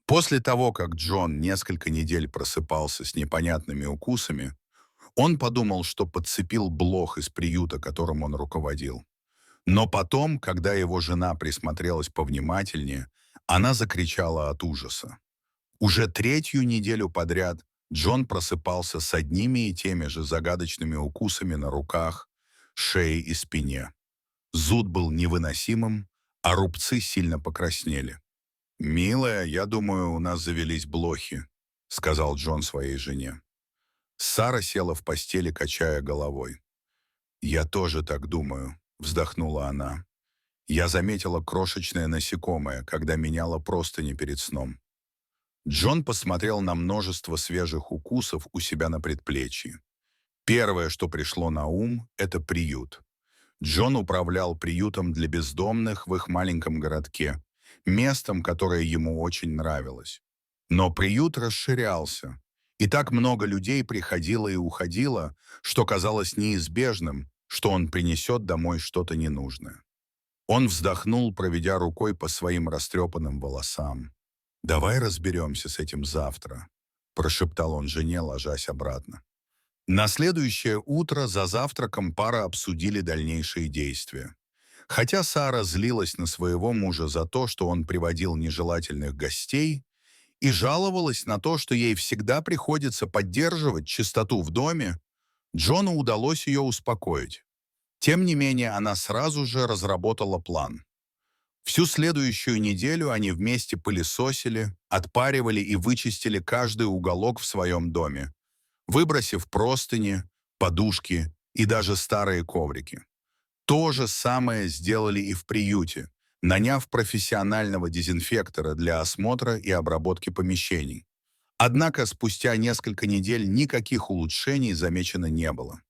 После того, как Джон несколько недель просыпался с непонятными укусами, он подумал, что подцепил блох из приюта, которым он руководил. Но потом, когда его жена присмотрелась повнимательнее, она закричала от ужаса. Уже третью неделю подряд Джон просыпался с одними и теми же загадочными укусами на руках, шее и спине. Зуд был невыносимым, а рубцы сильно покраснели. «Милая, я думаю, у нас завелись блохи», — сказал Джон своей жене. Сара села в постели, качая головой. «Я тоже так думаю», — вздохнула она. «Я заметила крошечное насекомое, когда меняла простыни перед сном». Джон посмотрел на множество свежих укусов у себя на предплечье. Первое, что пришло на ум, это приют. Джон управлял приютом для бездомных в их маленьком городке, местом, которое ему очень нравилось. Но приют расширялся, и так много людей приходило и уходило, что казалось неизбежным, что он принесет домой что-то ненужное. Он вздохнул, проведя рукой по своим растрепанным волосам. «Давай разберемся с этим завтра», — прошептал он жене, ложась обратно. На следующее утро за завтраком пара обсудили дальнейшие действия. Хотя Сара злилась на своего мужа за то, что он приводил нежелательных гостей, и жаловалась на то, что ей всегда приходится поддерживать чистоту в доме, Джону удалось ее успокоить. Тем не менее, она сразу же разработала план. Всю следующую неделю они вместе пылесосили, отпаривали и вычистили каждый уголок в своем доме, выбросив простыни, подушки и даже старые коврики. То же самое сделали и в приюте, наняв профессионального дезинфектора для осмотра и обработки помещений. Однако спустя несколько недель никаких улучшений замечено не было.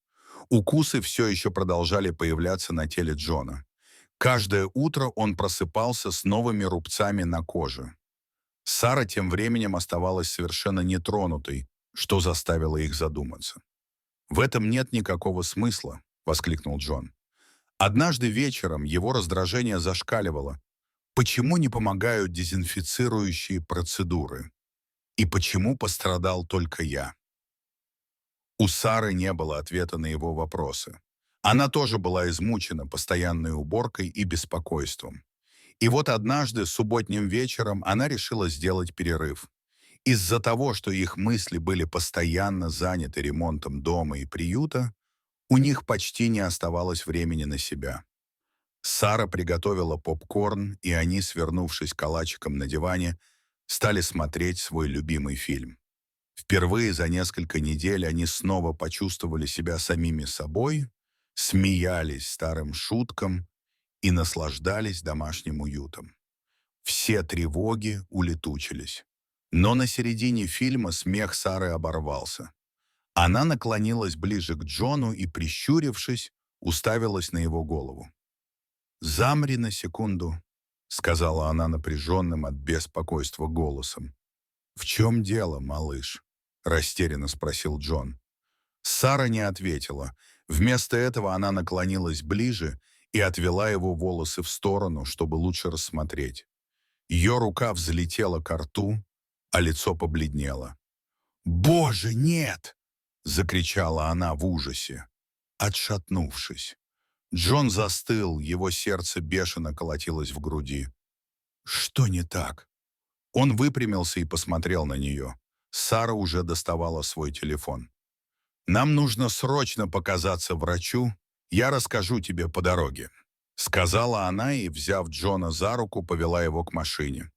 Укусы все еще продолжали появляться на теле Джона. Каждое утро он просыпался с новыми рубцами на коже. Сара тем временем оставалась совершенно нетронутой, что заставило их задуматься. «В этом нет никакого смысла», — воскликнул Джон. Однажды вечером его раздражение зашкаливало. Почему не помогают дезинфицирующие процедуры? И почему пострадал только я? У Сары не было ответа на его вопросы. Она тоже была измучена постоянной уборкой и беспокойством. И вот однажды, субботним вечером, она решила сделать перерыв. Из-за того, что их мысли были постоянно заняты ремонтом дома и приюта, у них почти не оставалось времени на себя. Сара приготовила попкорн, и они, свернувшись калачиком на диване, стали смотреть свой любимый фильм. Впервые за несколько недель они снова почувствовали себя самими собой, смеялись старым шуткам и наслаждались домашним уютом. Все тревоги улетучились. Но на середине фильма смех Сары оборвался. Она наклонилась ближе к Джону и, прищурившись, уставилась на его голову. «Замри на секунду», — сказала она напряженным от беспокойства голосом. «В чем дело, малыш?» — растерянно спросил Джон. Сара не ответила. Вместо этого она наклонилась ближе и отвела его волосы в сторону, чтобы лучше рассмотреть. Ее рука взлетела ко рту, а лицо побледнело. «Боже, нет!» — закричала она в ужасе, отшатнувшись. Джон застыл, его сердце бешено колотилось в груди. «Что не так?» Он выпрямился и посмотрел на нее. Сара уже доставала свой телефон. «Нам нужно срочно показаться врачу. Я расскажу тебе по дороге», — сказала она и, взяв Джона за руку, повела его к машине.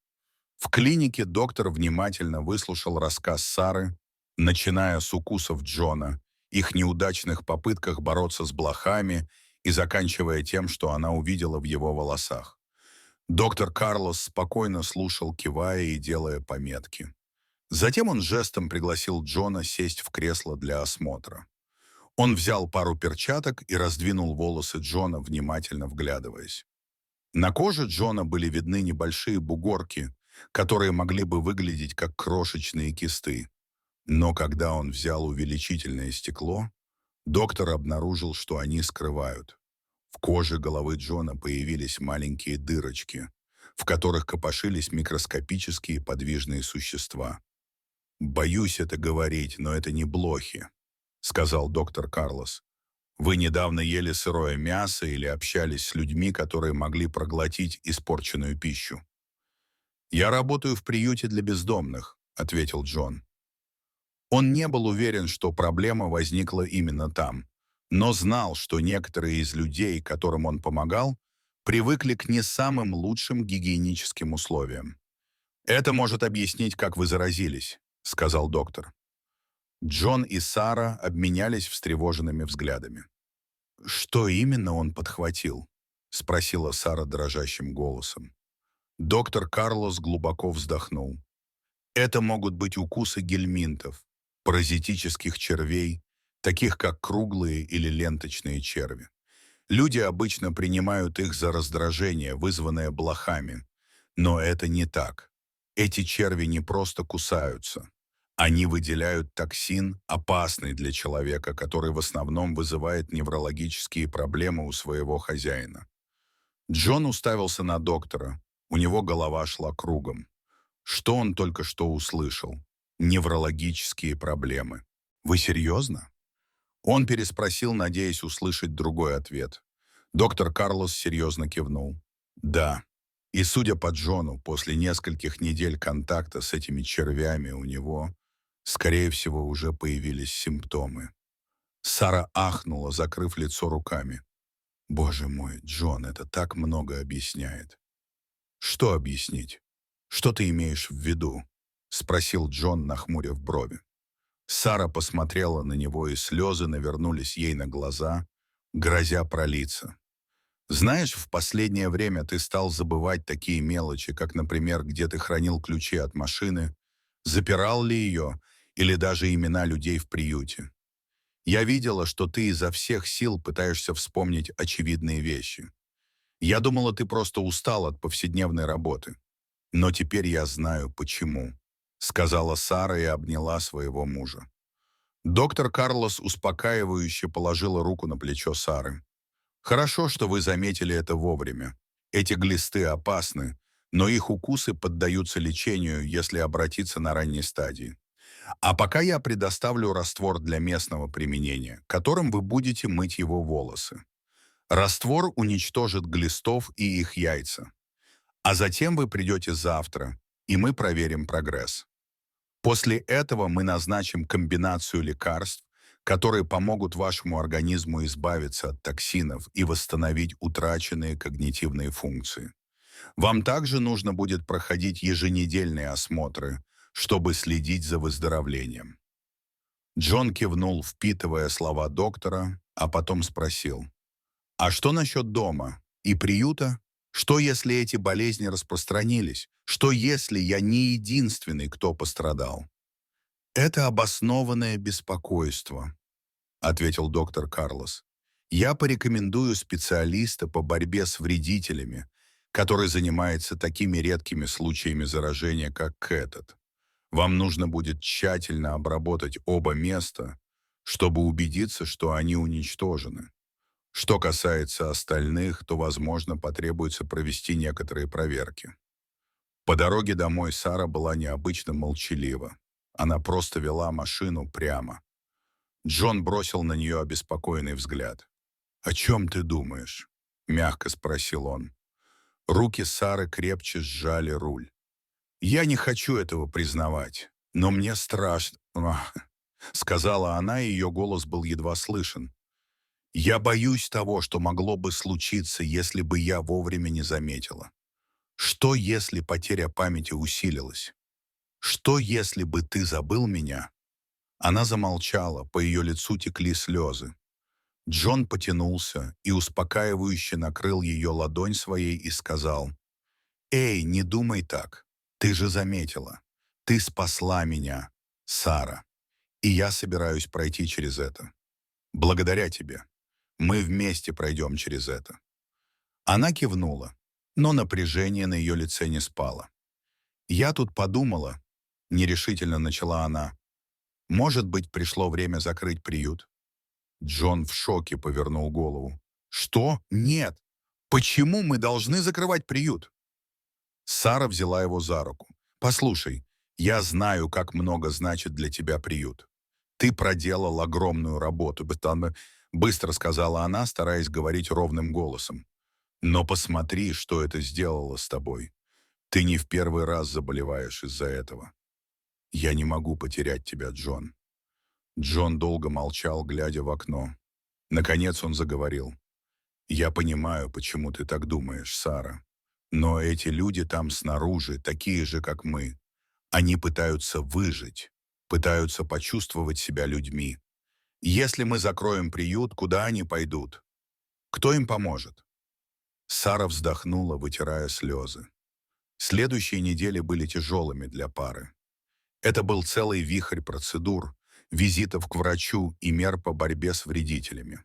В клинике доктор внимательно выслушал рассказ Сары, начиная с укусов Джона, их неудачных попытках бороться с блохами и заканчивая тем, что она увидела в его волосах. Доктор Карлос спокойно слушал, кивая и делая пометки. Затем он жестом пригласил Джона сесть в кресло для осмотра. Он взял пару перчаток и раздвинул волосы Джона, внимательно вглядываясь. На коже Джона были видны небольшие бугорки, которые могли бы выглядеть как крошечные кисты. Но когда он взял увеличительное стекло, доктор обнаружил, что они скрывают. В коже головы Джона появились маленькие дырочки, в которых копошились микроскопические подвижные существа. «Боюсь это говорить, но это не блохи», — сказал доктор Карлос. «Вы недавно ели сырое мясо или общались с людьми, которые могли проглотить испорченную пищу?» «Я работаю в приюте для бездомных», — ответил Джон. Он не был уверен, что проблема возникла именно там, но знал, что некоторые из людей, которым он помогал, привыкли к не самым лучшим гигиеническим условиям. «Это может объяснить, как вы заразились», — сказал доктор. Джон и Сара обменялись встревоженными взглядами. «Что именно он подхватил?» — спросила Сара дрожащим голосом. Доктор Карлос глубоко вздохнул. «Это могут быть укусы гельминтов, паразитических червей, таких как круглые или ленточные черви. Люди обычно принимают их за раздражение, вызванное блохами. Но это не так. Эти черви не просто кусаются. Они выделяют токсин, опасный для человека, который в основном вызывает неврологические проблемы у своего хозяина». Джон уставился на доктора. У него голова шла кругом. Что он только что услышал? Неврологические проблемы. «Вы серьезно?» Он переспросил, надеясь услышать другой ответ. Доктор Карлос серьезно кивнул. «Да». И, судя по Джону, после нескольких недель контакта с этими червями у него, скорее всего, уже появились симптомы. Сара ахнула, закрыв лицо руками. «Боже мой, Джон, это так много объясняет». «Что объяснить? Что ты имеешь в виду?» — спросил Джон, нахмурив брови. Сара посмотрела на него, и слезы навернулись ей на глаза, грозя пролиться. «Знаешь, в последнее время ты стал забывать такие мелочи, как, например, где ты хранил ключи от машины, запирал ли ее, или даже имена людей в приюте. Я видела, что ты изо всех сил пытаешься вспомнить очевидные вещи. Я думала, ты просто устал от повседневной работы. Но теперь я знаю, почему», — сказала Сара и обняла своего мужа. Доктор Карлос успокаивающе положила руку на плечо Сары. «Хорошо, что вы заметили это вовремя. Эти глисты опасны, но их укусы поддаются лечению, если обратиться на ранней стадии. А пока я предоставлю раствор для местного применения, которым вы будете мыть его волосы. Раствор уничтожит глистов и их яйца. А затем вы придете завтра, и мы проверим прогресс. После этого мы назначим комбинацию лекарств, которые помогут вашему организму избавиться от токсинов и восстановить утраченные когнитивные функции. Вам также нужно будет проходить еженедельные осмотры, чтобы следить за выздоровлением». Джон кивнул, впитывая слова доктора, а потом спросил: «А что насчет дома и приюта? Что, если эти болезни распространились? Что, если я не единственный, кто пострадал?» «Это обоснованное беспокойство», — ответил доктор Карлос. «Я порекомендую специалиста по борьбе с вредителями, который занимается такими редкими случаями заражения, как этот. Вам нужно будет тщательно обработать оба места, чтобы убедиться, что они уничтожены. Что касается остальных, то, возможно, потребуется провести некоторые проверки». По дороге домой Сара была необычно молчалива. Она просто вела машину прямо. Джон бросил на нее обеспокоенный взгляд. «О чем ты думаешь?» — мягко спросил он. Руки Сары крепче сжали руль. «Я не хочу этого признавать, но мне страшно», — сказала она, и ее голос был едва слышен. «Я боюсь того, что могло бы случиться, если бы я вовремя не заметила. Что, если потеря памяти усилилась? Что, если бы ты забыл меня?» Она замолчала, по ее лицу текли слезы. Джон потянулся и успокаивающе накрыл ее ладонь своей и сказал: «Эй, не думай так. Ты же заметила. Ты спасла меня, Сара. И я собираюсь пройти через это. Благодаря тебе. Мы вместе пройдем через это». Она кивнула, но напряжение на ее лице не спало. «Я тут подумала», — нерешительно начала она, «может быть, пришло время закрыть приют?» Джон в шоке повернул голову. «Что? Нет! Почему мы должны закрывать приют?» Сара взяла его за руку. «Послушай, я знаю, как много значит для тебя приют. Ты проделал огромную работу», — быстро сказала она, стараясь говорить ровным голосом. «Но посмотри, что это сделало с тобой. Ты не в первый раз заболеваешь из-за этого. Я не могу потерять тебя, Джон». Джон долго молчал, глядя в окно. Наконец он заговорил. «Я понимаю, почему ты так думаешь, Сара. Но эти люди там снаружи, такие же, как мы. Они пытаются выжить, пытаются почувствовать себя людьми. Если мы закроем приют, куда они пойдут? Кто им поможет?» Сара вздохнула, вытирая слезы. Следующие недели были тяжелыми для пары. Это был целый вихрь процедур, визитов к врачу и мер по борьбе с вредителями.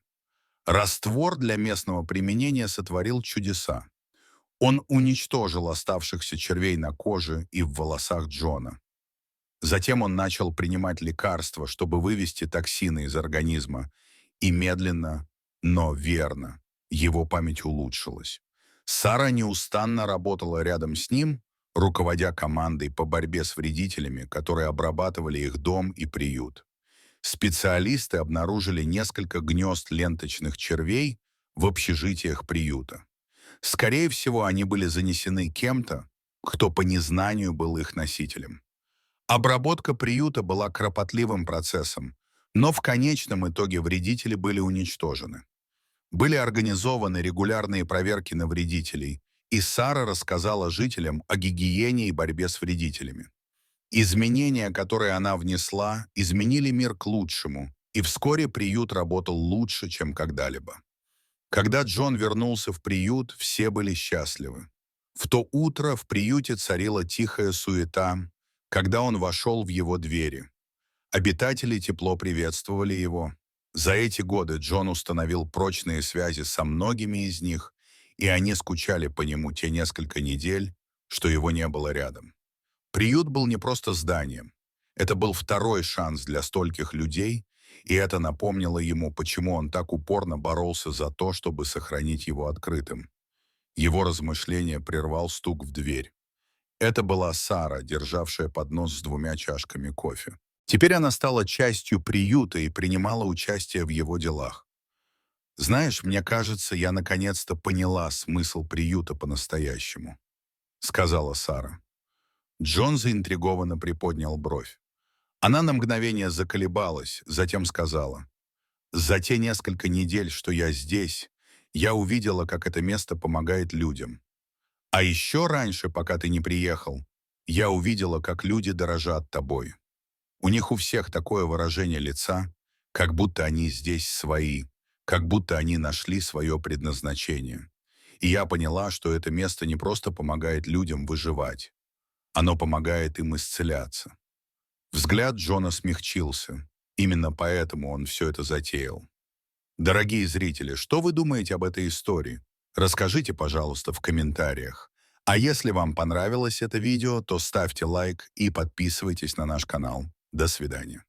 Раствор для местного применения сотворил чудеса. Он уничтожил оставшихся червей на коже и в волосах Джона. Затем он начал принимать лекарства, чтобы вывести токсины из организма, и медленно, но верно, его память улучшилась. Сара неустанно работала рядом с ним, руководя командой по борьбе с вредителями, которые обрабатывали их дом и приют. Специалисты обнаружили несколько гнезд ленточных червей в общежитиях приюта. Скорее всего, они были занесены кем-то, кто по незнанию был их носителем. Обработка приюта была кропотливым процессом, но в конечном итоге вредители были уничтожены. Были организованы регулярные проверки на вредителей, и Сара рассказала жителям о гигиене и борьбе с вредителями. Изменения, которые она внесла, изменили мир к лучшему, и вскоре приют работал лучше, чем когда-либо. Когда Джон вернулся в приют, все были счастливы. В то утро в приюте царила тихая суета, когда он вошел в его двери. Обитатели тепло приветствовали его. За эти годы Джон установил прочные связи со многими из них, и они скучали по нему те несколько недель, что его не было рядом. Приют был не просто зданием. Это был второй шанс для стольких людей, и это напомнило ему, почему он так упорно боролся за то, чтобы сохранить его открытым. Его размышление прервал стук в дверь. Это была Сара, державшая поднос с 2 чашками кофе. Теперь она стала частью приюта и принимала участие в его делах. «Знаешь, мне кажется, я наконец-то поняла смысл приюта по-настоящему», — сказала Сара. Джон заинтригованно приподнял бровь. Она на мгновение заколебалась, затем сказала: «За те несколько недель, что я здесь, я увидела, как это место помогает людям. А еще раньше, пока ты не приехал, я увидела, как люди дорожат тобой. У них у всех такое выражение лица, как будто они здесь свои, как будто они нашли свое предназначение. И я поняла, что это место не просто помогает людям выживать, оно помогает им исцеляться». Взгляд Джона смягчился. Именно поэтому он все это затеял. Дорогие зрители, что вы думаете об этой истории? Расскажите, пожалуйста, в комментариях. А если вам понравилось это видео, то ставьте лайк и подписывайтесь на наш канал. До свидания.